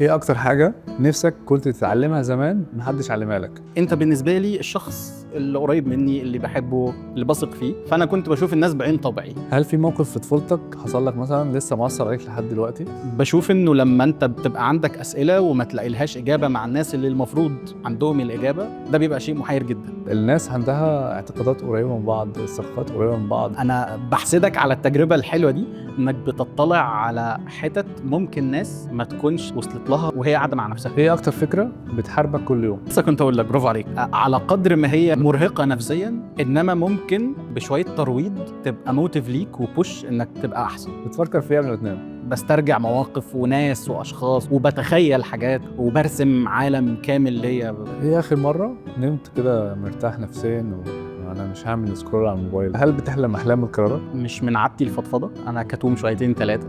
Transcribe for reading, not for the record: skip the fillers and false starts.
ايه اكتر حاجة نفسك كنت تتعلمها زمان محدش علمها لك؟ انت بالنسبه لي الشخص اللي قريب مني، اللي بحبه، اللي بثق فيه، فانا كنت بشوف الناس بعين طبعي. هل في موقف في طفولتك حصل لك مثلا لسه مؤثر عليك لحد دلوقتي؟ بشوف انه لما انت بتبقى عندك اسئله وما تلاقي لهاش اجابه مع الناس اللي المفروض عندهم الاجابه، ده بيبقى شيء محير جدا. الناس عندها اعتقادات قريبة من بعض، الثقافات قريبة من بعض. انا بحسدك على التجربه الحلوه دي، انك بتطلع على حتت ممكن ناس ما تكونش وصلت لها وهي قاعده مع نفسها. ايه اكتر فكرة بتحاربك كل يوم؟ لسه كنت اقول لك برافو عليك. على قدر ما هي مرهقه نفسيا، انما ممكن بشويه ترويض تبقى موتيف ليك وبوش انك تبقى احسن. بتفكر فيها قبل ما تنام؟ بسترجع مواقف وناس واشخاص وبتخيل حاجات وبرسم عالم كامل ليا. ايه اخر مرة نمت كده مرتاح نفسيا وانا مش هعمل سكرول على الموبايل؟ هل بتحلم احلام متكررة؟ مش من عادتي الفضفضه، انا كتوم شويتين ثلاثه.